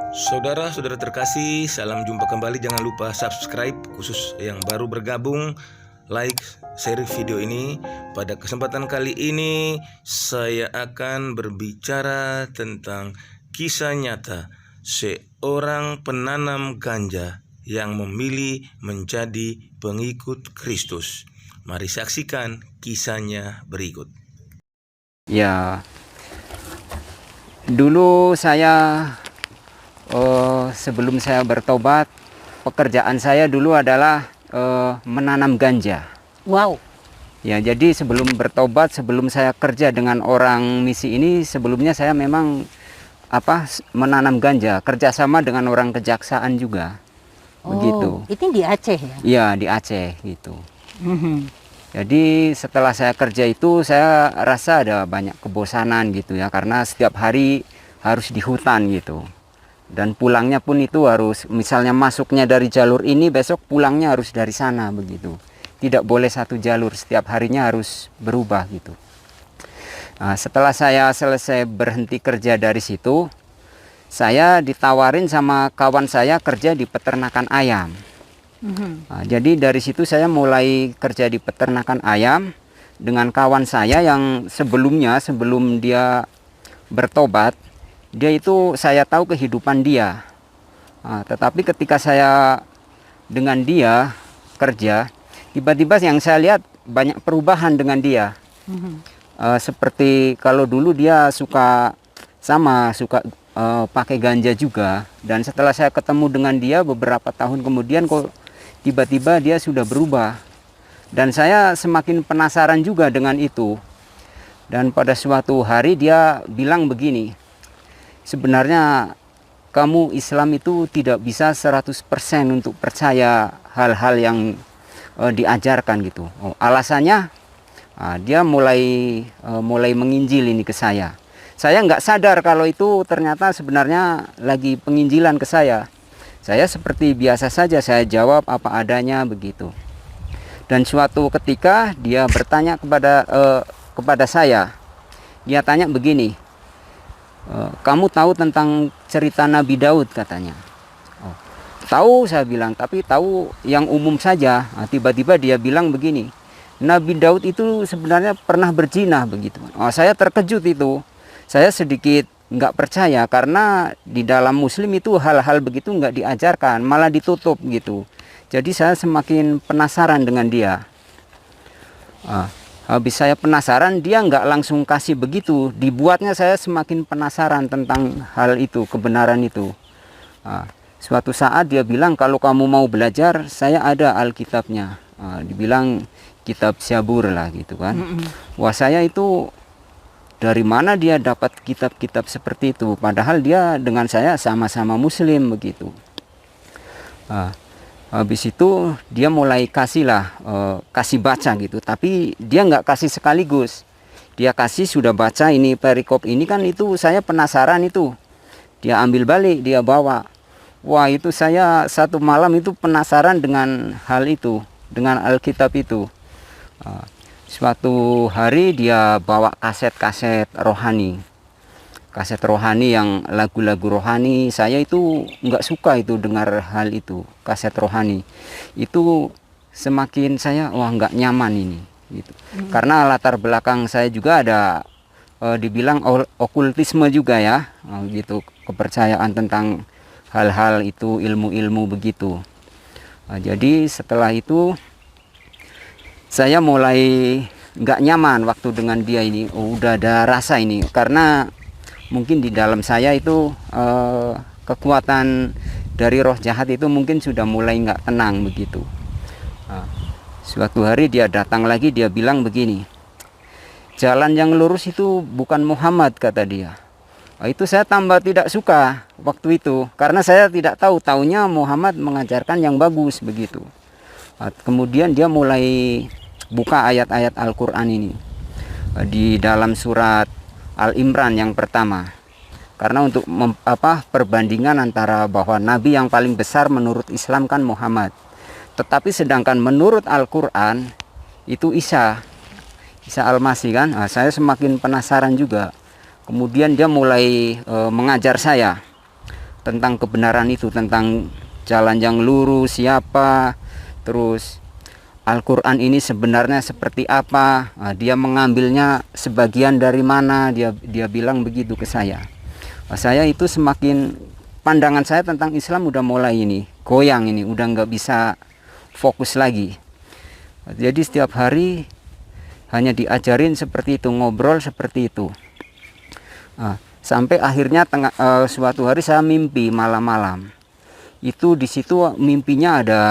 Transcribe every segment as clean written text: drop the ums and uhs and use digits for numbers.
Saudara-saudara terkasih, salam jumpa kembali. Jangan lupa subscribe, khusus yang baru bergabung, like, share video ini. Pada kesempatan kali ini saya akan berbicara tentang kisah nyata seorang penanam ganja yang memilih menjadi pengikut Kristus. Mari saksikan kisahnya berikut. Ya, dulu saya sebelum saya bertobat, pekerjaan saya dulu adalah menanam ganja. Wow. Ya, jadi sebelum bertobat, sebelum saya kerja dengan orang misi ini, sebelumnya saya memang menanam ganja, kerjasama dengan orang kejaksaan juga. Begitu. Itu di Aceh ya? Iya, di Aceh gitu. Mhm. Jadi setelah saya kerja itu saya rasa ada banyak kebosanan gitu ya, karena setiap hari harus di hutan gitu. Dan pulangnya pun itu harus, misalnya masuknya dari jalur ini, besok pulangnya harus dari sana begitu. Tidak boleh satu jalur, setiap harinya harus berubah gitu. Nah, setelah saya selesai berhenti kerja dari situ, saya ditawarin sama kawan saya kerja di peternakan ayam. Nah, jadi dari situ saya mulai kerja di peternakan ayam dengan kawan saya yang sebelumnya, sebelum dia bertobat, dia itu saya tahu kehidupan dia. Nah, tetapi ketika saya dengan dia kerja, tiba-tiba yang saya lihat banyak perubahan dengan dia. Seperti kalau dulu dia suka pakai ganja juga, dan setelah saya ketemu dengan dia beberapa tahun kemudian kok tiba-tiba dia sudah berubah, dan saya semakin penasaran juga dengan itu. Dan pada suatu hari dia bilang begini, sebenarnya kamu Islam itu tidak bisa 100% untuk percaya hal-hal yang diajarkan gitu. Alasannya dia mulai menginjil ini ke saya. Saya nggak sadar kalau itu ternyata sebenarnya lagi penginjilan ke saya. Saya seperti biasa saja, saya jawab apa adanya begitu. Dan suatu ketika dia bertanya kepada saya, dia tanya begini, kamu tahu tentang cerita Nabi Daud katanya. Tahu, saya bilang, tapi tahu yang umum saja. Tiba-tiba dia bilang begini, Nabi Daud itu sebenarnya pernah berzina begitu. Saya terkejut itu, saya sedikit nggak percaya, karena di dalam Muslim itu hal-hal begitu nggak diajarkan, malah ditutup gitu. Jadi saya semakin penasaran dengan dia. Habis saya penasaran, dia nggak langsung kasih begitu, dibuatnya saya semakin penasaran tentang hal itu, kebenaran itu. Suatu saat dia bilang, kalau kamu mau belajar, saya ada Alkitabnya. Dibilang kitab Zabur lah gitu kan. Wah, saya itu dari mana dia dapat kitab-kitab seperti itu, padahal dia dengan saya sama-sama Muslim begitu. Habis itu dia mulai kasih baca gitu, tapi dia nggak kasih sekaligus. Dia kasih sudah baca ini perikop ini kan, itu saya penasaran itu. Dia ambil balik, dia bawa. Wah, itu saya satu malam itu penasaran dengan hal itu, dengan Alkitab itu. Suatu hari dia bawa kaset-kaset rohani, kaset rohani yang lagu-lagu rohani. Saya itu nggak suka itu dengar hal itu, kaset rohani. Itu semakin saya nggak nyaman ini gitu. Karena latar belakang saya juga ada dibilang okultisme juga ya, gitu, kepercayaan tentang hal-hal itu, ilmu-ilmu begitu. Jadi setelah itu saya mulai nggak nyaman waktu dengan dia ini. Udah ada rasa ini, karena mungkin di dalam saya itu kekuatan dari roh jahat itu mungkin sudah mulai nggak tenang begitu. Suatu hari dia datang lagi, dia bilang begini, jalan yang lurus itu bukan Muhammad, kata dia. Itu saya tambah tidak suka waktu itu, karena saya tidak taunya Muhammad mengajarkan yang bagus begitu. Kemudian dia mulai buka ayat-ayat Al-Quran ini di dalam surat Al-Imran yang pertama, karena untuk perbandingan antara bahwa nabi yang paling besar menurut Islam kan Muhammad, tetapi sedangkan menurut Al-Quran itu Isa Al-Masih kan. Saya semakin penasaran juga. Kemudian dia mulai mengajar saya tentang kebenaran itu, tentang jalan yang lurus siapa, terus Al-Quran ini sebenarnya seperti apa. Nah, dia mengambilnya sebagian dari mana, dia bilang begitu ke saya. Nah, saya itu semakin, pandangan saya tentang Islam udah mulai ini goyang, ini udah nggak bisa fokus lagi. Jadi setiap hari hanya diajarin seperti itu, ngobrol seperti itu. Nah, sampai akhirnya suatu hari saya mimpi malam-malam. Itu di situ mimpinya ada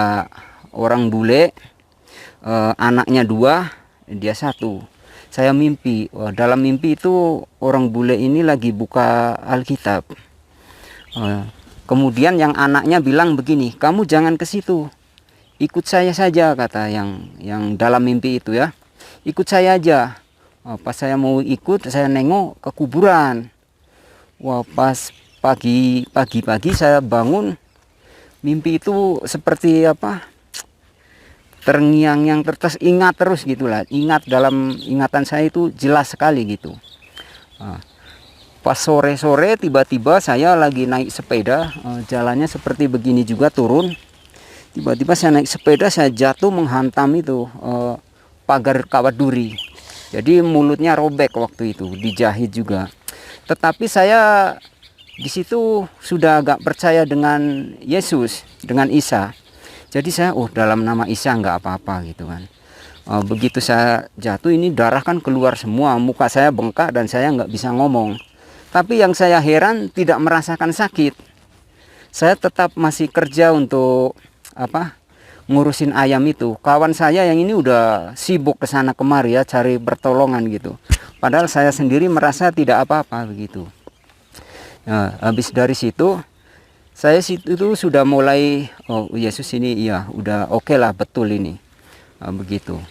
orang bule, anaknya 2, dia 1. Saya mimpi, dalam mimpi itu orang bule ini lagi buka Alkitab. Kemudian yang anaknya bilang begini, kamu jangan ke situ, ikut saya saja, kata yang dalam mimpi itu ya. Ikut saya aja. Pas saya mau ikut, saya nengok ke kuburan. Wah, pas pagi saya bangun, mimpi itu seperti apa? Terngiang-ngiang, ingat terus gitulah. Ingat, dalam ingatan saya itu jelas sekali gitu. Pas sore-sore tiba-tiba saya lagi naik sepeda, jalannya seperti begini juga, turun. Tiba-tiba saya naik sepeda, saya jatuh menghantam itu pagar kawat duri. Jadi mulutnya robek waktu itu, dijahit juga. Tetapi saya di situ sudah agak percaya dengan Yesus, dengan Isa. Jadi saya, dalam nama Isa nggak apa-apa gitu kan. Begitu saya jatuh, ini darah kan keluar semua, muka saya bengkak dan saya nggak bisa ngomong. Tapi yang saya heran, tidak merasakan sakit. Saya tetap masih kerja untuk ngurusin ayam itu. Kawan saya yang ini udah sibuk ke sana kemari ya, cari pertolongan gitu. Padahal saya sendiri merasa tidak apa-apa begitu. Nah, habis dari situ saya itu sudah mulai, Yesus ini iya udah oke lah, betul ini. Begitu.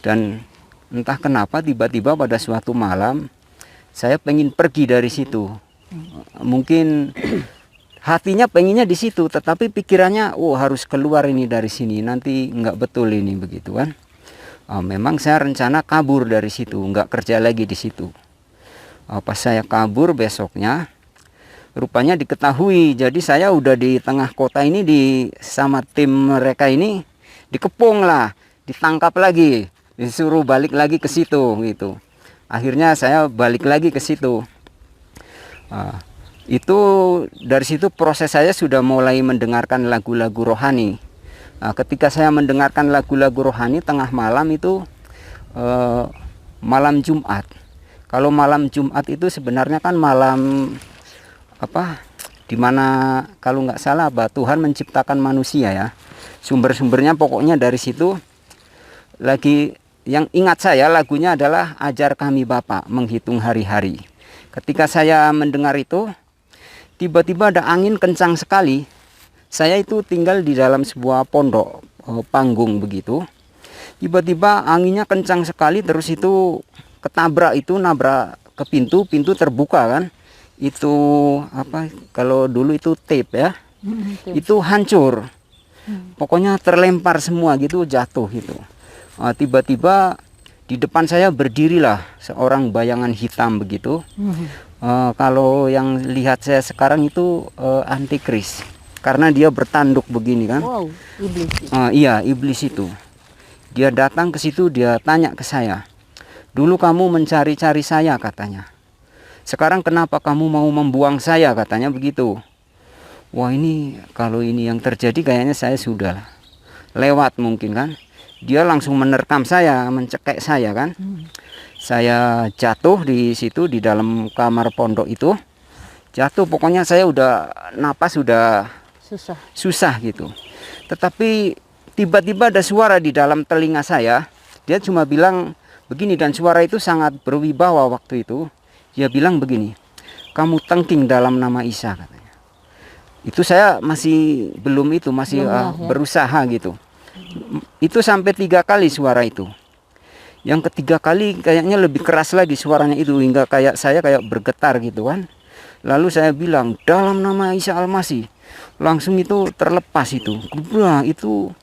Dan entah kenapa tiba-tiba pada suatu malam saya pengen pergi dari situ. Mungkin hatinya pengennya di situ, tetapi pikirannya harus keluar ini dari sini, nanti nggak betul ini, begitu kan. Memang saya rencana kabur dari situ, nggak kerja lagi di situ. Pas saya kabur besoknya, rupanya diketahui. Jadi saya udah di tengah kota ini, sama tim mereka ini dikepung lah, ditangkap lagi, disuruh balik lagi ke situ gitu. Akhirnya saya balik lagi ke situ. Itu dari situ proses saya sudah mulai mendengarkan lagu-lagu rohani. Ketika saya mendengarkan lagu-lagu rohani tengah malam itu, malam Jumat. Kalau malam Jumat itu sebenarnya kan malam dimana kalau nggak salah Tuhan menciptakan manusia ya. Sumber-sumbernya pokoknya dari situ. Lagi yang ingat saya lagunya adalah Ajar Kami Bapa Menghitung Hari-hari. Ketika saya mendengar itu, tiba-tiba ada angin kencang sekali. Saya itu tinggal di dalam sebuah pondok, panggung begitu. Tiba-tiba anginnya kencang sekali, terus itu nabrak ke pintu terbuka kan. Itu kalau dulu itu tape ya. Itu hancur. Pokoknya terlempar semua gitu, jatuh gitu. Tiba-tiba di depan saya berdirilah seorang bayangan hitam begitu. Kalau yang lihat saya sekarang itu antikris, karena dia bertanduk begini kan. Wow, iblis. Iya, iblis itu. Dia datang ke situ, dia tanya ke saya, dulu kamu mencari-cari saya katanya. Sekarang kenapa kamu mau membuang saya, katanya begitu. Wah, ini kalau ini yang terjadi kayaknya saya sudah lewat mungkin kan. Dia langsung menerkam saya, mencekek saya kan. Saya jatuh di situ di dalam kamar pondok itu. Jatuh, pokoknya saya udah napas udah susah gitu. Tetapi tiba-tiba ada suara di dalam telinga saya. Dia cuma bilang begini, dan suara itu sangat berwibawa waktu itu. Dia bilang begini, kamu tengking dalam nama Isa, katanya. Itu saya masih belum itu, masih berusaha gitu. Itu sampai 3 kali suara itu. Yang ketiga kali kayaknya lebih keras lagi suaranya itu, hingga saya kayak bergetar gitu kan. Lalu saya bilang dalam nama Isa Al-Masih. Langsung itu terlepas itu. Itu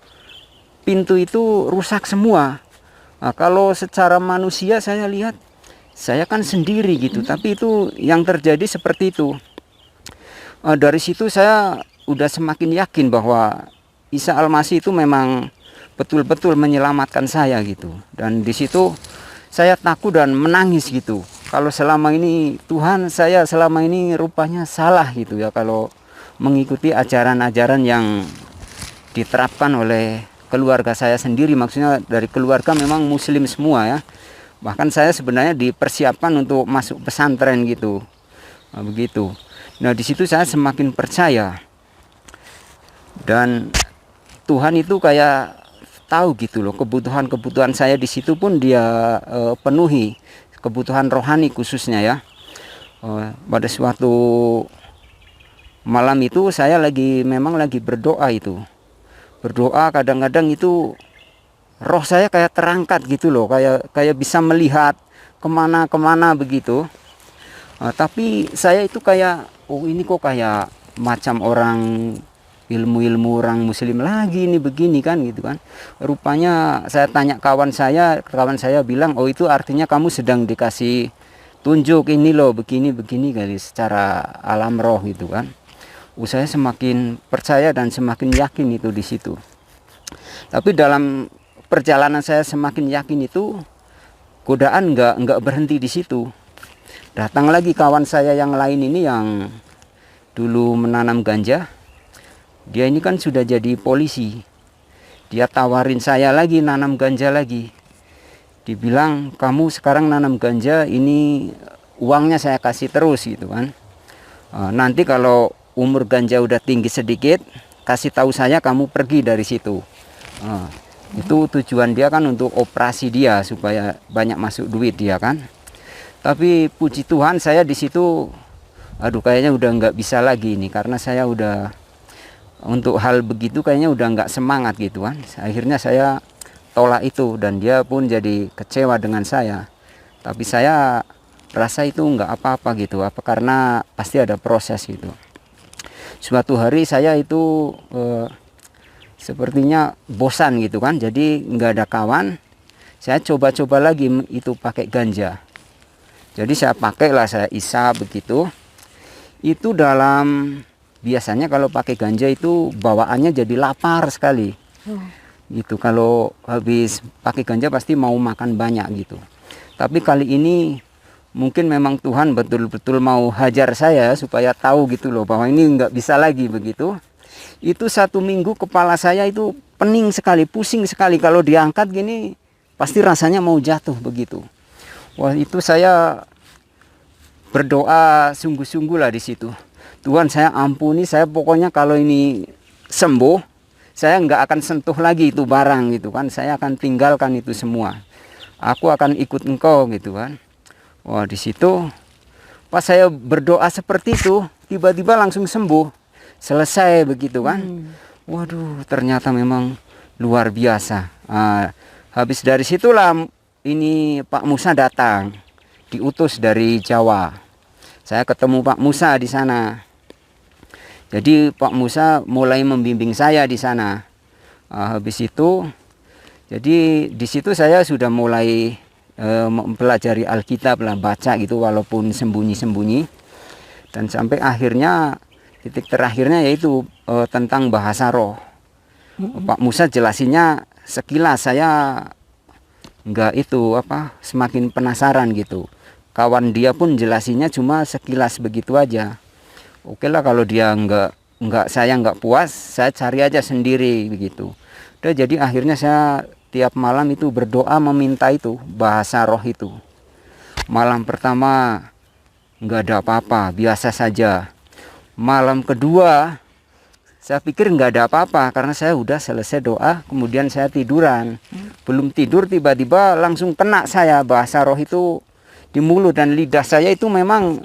pintu itu rusak semua. Nah, kalau secara manusia saya lihat, saya kan sendiri gitu, tapi itu yang terjadi seperti itu. Dari situ saya udah semakin yakin bahwa Isa Al-Masih itu memang betul-betul menyelamatkan saya gitu. Dan di situ saya takut dan menangis gitu. Kalau selama ini Tuhan, saya selama ini rupanya salah gitu ya, kalau mengikuti ajaran-ajaran yang diterapkan oleh keluarga saya sendiri. Maksudnya dari keluarga memang muslim semua ya. Bahkan saya sebenarnya dipersiapkan untuk masuk pesantren gitu. Begitu. Nah, di situ saya semakin percaya. Dan Tuhan itu kayak tahu gitu loh, kebutuhan-kebutuhan saya di situ pun dia penuhi, kebutuhan rohani khususnya ya. Pada suatu malam itu saya memang lagi berdoa itu. Berdoa kadang-kadang itu roh saya kayak terangkat gitu loh, kayak bisa melihat kemana-kemana begitu. Tapi saya itu kayak, oh ini kok kayak macam orang ilmu-ilmu orang muslim lagi ini begini kan gitu kan. Rupanya saya tanya kawan saya bilang, oh itu artinya kamu sedang dikasih tunjuk ini loh, begini-begini kali secara alam roh gitu kan. Saya semakin percaya dan semakin yakin itu di situ. Tapi dalam perjalanan saya semakin yakin itu, godaan nggak berhenti di situ. Datang lagi kawan saya yang lain ini yang dulu menanam ganja. Dia ini kan sudah jadi polisi. Dia tawarin saya lagi nanam ganja lagi. Dibilang, kamu sekarang nanam ganja, ini uangnya saya kasih terus gitu kan. Nanti kalau umur ganja udah tinggi sedikit, kasih tahu saya, kamu pergi dari situ. Itu tujuan dia kan untuk operasi dia supaya banyak masuk duit dia kan. Tapi puji Tuhan saya di situ, aduh kayaknya udah nggak bisa lagi ini, karena saya udah untuk hal begitu kayaknya udah nggak semangat gitu kan. Akhirnya saya tolak itu dan dia pun jadi kecewa dengan saya. Tapi saya rasa itu nggak apa-apa gitu, karena pasti ada proses gitu. Suatu hari saya itu sepertinya bosan gitu kan, jadi nggak ada kawan. Saya coba-coba lagi itu pakai ganja. Jadi saya pakailah, saya isap begitu. Itu biasanya kalau pakai ganja itu bawaannya jadi lapar sekali. Gitu, kalau habis pakai ganja pasti mau makan banyak gitu. Tapi kali ini mungkin memang Tuhan betul-betul mau hajar saya supaya tahu gitu loh bahwa ini nggak bisa lagi begitu. Itu 1 minggu kepala saya itu pening sekali, pusing sekali, kalau diangkat gini pasti rasanya mau jatuh begitu. Wah, itu saya berdoa sungguh-sungguh lah di situ. Tuhan, saya ampuni, saya pokoknya kalau ini sembuh, saya nggak akan sentuh lagi itu barang gitu kan. Saya akan tinggalkan itu semua. Aku akan ikut Engkau gitu kan. Wah, di situ pas saya berdoa seperti itu, tiba-tiba langsung sembuh. Selesai begitu kan. Waduh, ternyata memang luar biasa. Habis dari situlah ini Pak Musa datang, diutus dari Jawa. Saya ketemu Pak Musa di sana. Jadi Pak Musa mulai membimbing saya di sana. Habis itu, jadi di situ saya sudah mulai mempelajari Alkitab lah, baca gitu walaupun sembunyi-sembunyi. Dan sampai akhirnya titik terakhirnya yaitu tentang bahasa roh. Pak Musa jelasinnya sekilas, saya nggak semakin penasaran gitu. Kawan dia pun jelasinnya cuma sekilas begitu aja. Oke lah, kalau dia saya nggak puas, saya cari aja sendiri begitu. Udah, jadi akhirnya saya tiap malam itu berdoa meminta itu bahasa roh itu. Malam pertama nggak ada apa-apa, biasa saja. Malam kedua saya pikir nggak ada apa-apa karena saya udah selesai doa, kemudian saya tiduran. Belum tidur tiba-tiba langsung kena saya bahasa roh itu di mulut dan lidah saya. Itu memang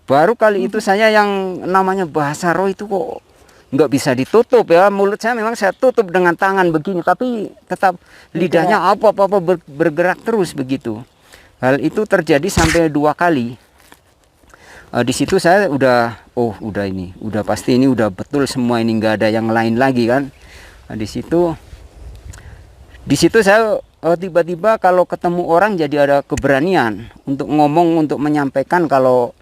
baru kali itu saya yang namanya bahasa roh itu kok nggak bisa ditutup ya. Mulut saya memang saya tutup dengan tangan begini, tapi tetap lidahnya apa-apa bergerak terus begitu. Hal itu terjadi sampai 2 kali. Di situ saya udah pasti ini udah betul semua, ini nggak ada yang lain lagi kan. Di situ saya tiba-tiba kalau ketemu orang jadi ada keberanian untuk ngomong, untuk menyampaikan kalau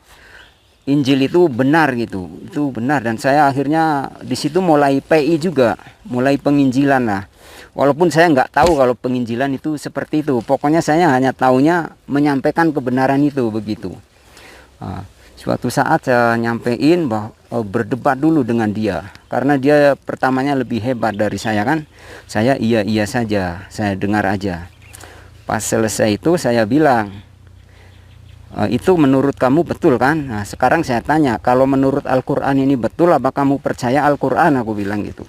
Injil itu benar gitu, itu benar. Dan saya akhirnya di situ mulai PI juga, mulai penginjilan lah. Walaupun saya nggak tahu kalau penginjilan itu seperti itu. Pokoknya saya hanya taunya menyampaikan kebenaran itu begitu. Suatu saat saya nyampein bahwa berdebat dulu dengan dia, karena dia pertamanya lebih hebat dari saya kan. Saya iya saja, saya dengar aja. Pas selesai itu saya bilang, itu menurut kamu betul kan? Nah, sekarang saya tanya, kalau menurut Al-Quran ini betul, apa kamu percaya Al-Quran? Aku bilang gitu.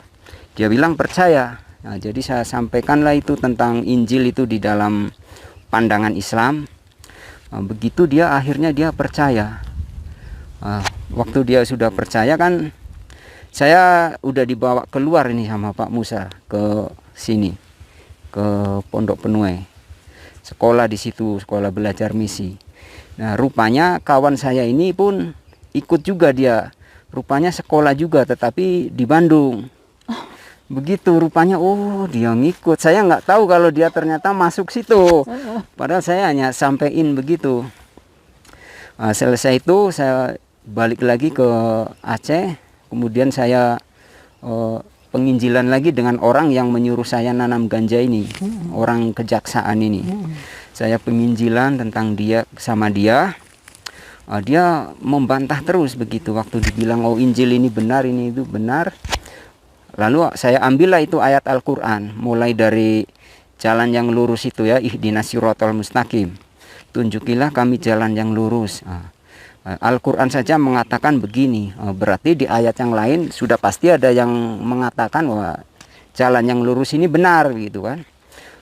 Dia bilang percaya. Nah, jadi saya sampaikanlah itu tentang Injil itu di dalam pandangan Islam. Begitu dia akhirnya dia percaya. Waktu dia sudah percaya kan, saya udah dibawa keluar ini sama Pak Musa ke sini, ke Pondok Penuai, sekolah di situ, sekolah belajar misi. Nah, rupanya kawan saya ini pun ikut juga dia. Rupanya sekolah juga, tetapi di Bandung. Begitu rupanya, oh dia ngikut. Saya nggak tahu kalau dia ternyata masuk situ. Padahal saya hanya sampein begitu. Selesai itu saya balik lagi ke Aceh. Kemudian saya penginjilan lagi dengan orang yang menyuruh saya nanam ganja ini. Orang kejaksaan ini. Saya penginjilan tentang dia sama dia. Dia membantah terus begitu. Waktu dibilang oh Injil ini benar, ini itu benar. Lalu saya ambillah itu ayat Al-Quran. Mulai dari jalan yang lurus itu ya. Ihdinas siratal mustaqim. Tunjukilah kami jalan yang lurus. Al-Quran saja mengatakan begini. Berarti di ayat yang lain sudah pasti ada yang mengatakan bahwa jalan yang lurus ini benar gitu kan.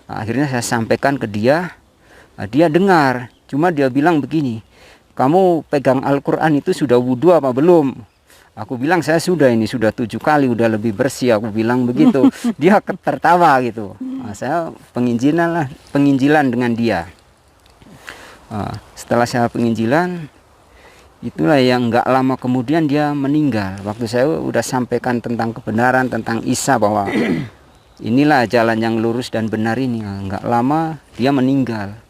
Akhirnya saya sampaikan ke dia. Dia dengar, cuma dia bilang begini, kamu pegang Al-Quran itu sudah wudhu apa belum? Aku bilang saya sudah, ini sudah 7 kali, udah lebih bersih. Aku bilang begitu. Dia tertawa gitu. Saya penginjilan dengan dia. Setelah saya penginjilan, itulah yang nggak lama kemudian dia meninggal. Waktu saya udah sampaikan tentang kebenaran, tentang Isa, bahwa inilah jalan yang lurus dan benar ini. Nggak lama dia meninggal.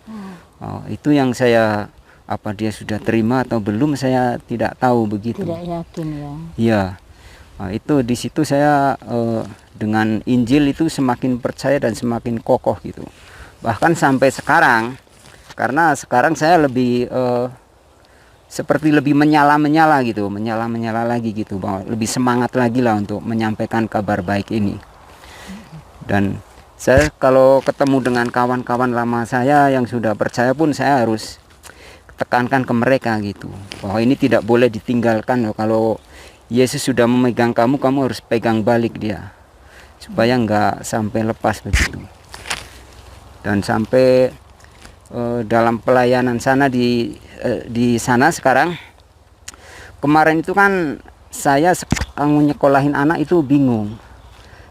Itu yang saya, apa dia sudah terima atau belum, saya tidak tahu begitu. Tidak yakin ya. Iya. Itu di situ saya dengan Injil itu semakin percaya dan semakin kokoh gitu. Bahkan sampai sekarang, karena sekarang saya lebih seperti lebih menyala lagi gitu, bahwa lebih semangat lagi lah untuk menyampaikan kabar baik ini. Dan saya kalau ketemu dengan kawan-kawan lama saya yang sudah percaya pun saya harus tekankan ke mereka gitu, bahwa ini tidak boleh ditinggalkan loh. Kalau Yesus sudah memegang kamu, kamu harus pegang balik dia, supaya nggak sampai lepas begitu. Dan sampai dalam pelayanan sana di sana sekarang, kemarin itu kan saya nyekolahin anak itu bingung.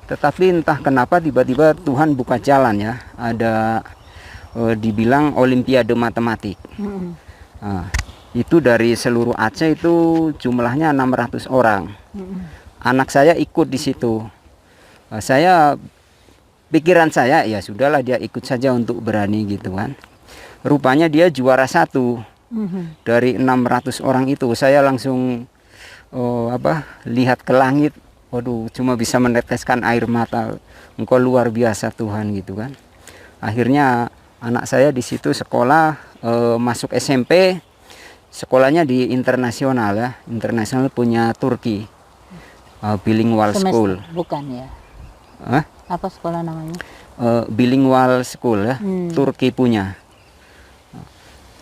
Tetapi entah kenapa tiba-tiba Tuhan buka jalan ya. Ada dibilang olimpiade matematik. Itu dari seluruh Aceh itu jumlahnya 600 orang. Anak saya ikut di situ. Pikiran saya ya sudahlah, dia ikut saja untuk berani gitu kan. Rupanya dia juara 1 dari 600 orang itu. Saya langsung lihat ke langit. Waduh, cuma bisa meneteskan air mata. Engkau luar biasa Tuhan gitu kan. Akhirnya anak saya di situ sekolah, masuk SMP. Sekolahnya di internasional ya. Internasional punya Turki. Bilingual school. Bukan ya. Apa sekolah namanya? Bilingual school ya. Turki punya.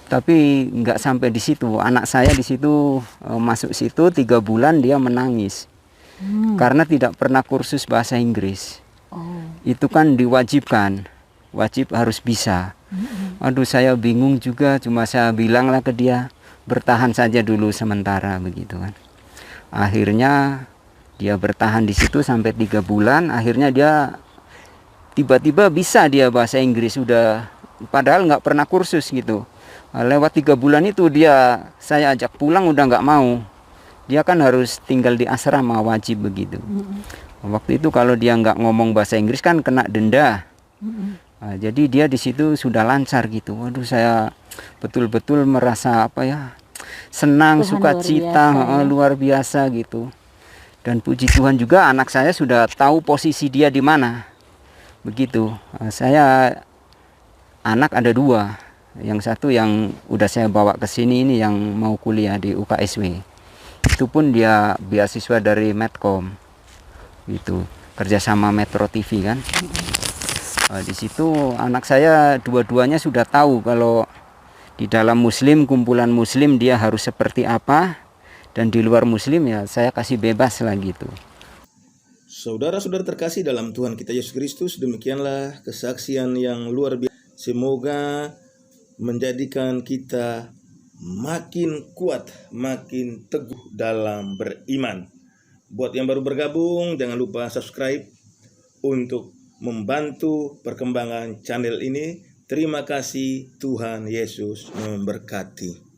Tapi nggak sampai di situ. Anak saya di situ masuk situ 3 bulan dia menangis. Karena tidak pernah kursus bahasa Inggris. Itu kan diwajibkan, wajib harus bisa. Aduh, saya bingung juga. Cuma saya bilanglah ke dia, bertahan saja dulu sementara begitu kan. Akhirnya dia bertahan di situ sampai 3 bulan. Akhirnya dia tiba-tiba bisa dia bahasa Inggris, udah padahal nggak pernah kursus gitu. Lewat 3 bulan itu saya ajak pulang udah nggak mau. Dia kan harus tinggal di asrama, wajib begitu. Waktu itu kalau dia nggak ngomong bahasa Inggris kan kena denda. Jadi dia di situ sudah lancar gitu. Waduh, saya betul-betul merasa senang, Tuhan sukacita, luar biasa, ya. luar biasa gitu. Dan puji Tuhan juga anak saya sudah tahu posisi dia di mana. Begitu. Saya anak ada 2. Yang satu yang udah saya bawa ke sini ini yang mau kuliah di UKSW. Itu pun dia beasiswa dari Medcom. Gitu. Kerjasama Metro TV kan. Di situ anak saya dua-duanya sudah tahu kalau di dalam Muslim, kumpulan Muslim dia harus seperti apa. Dan di luar Muslim ya saya kasih bebas lah gitu. Saudara-saudara terkasih dalam Tuhan kita Yesus Kristus, demikianlah kesaksian yang luar biasa. Semoga menjadikan kita makin kuat, makin teguh dalam beriman. Buat yang baru bergabung, jangan lupa subscribe untuk membantu perkembangan channel ini. Terima kasih, Tuhan Yesus memberkati.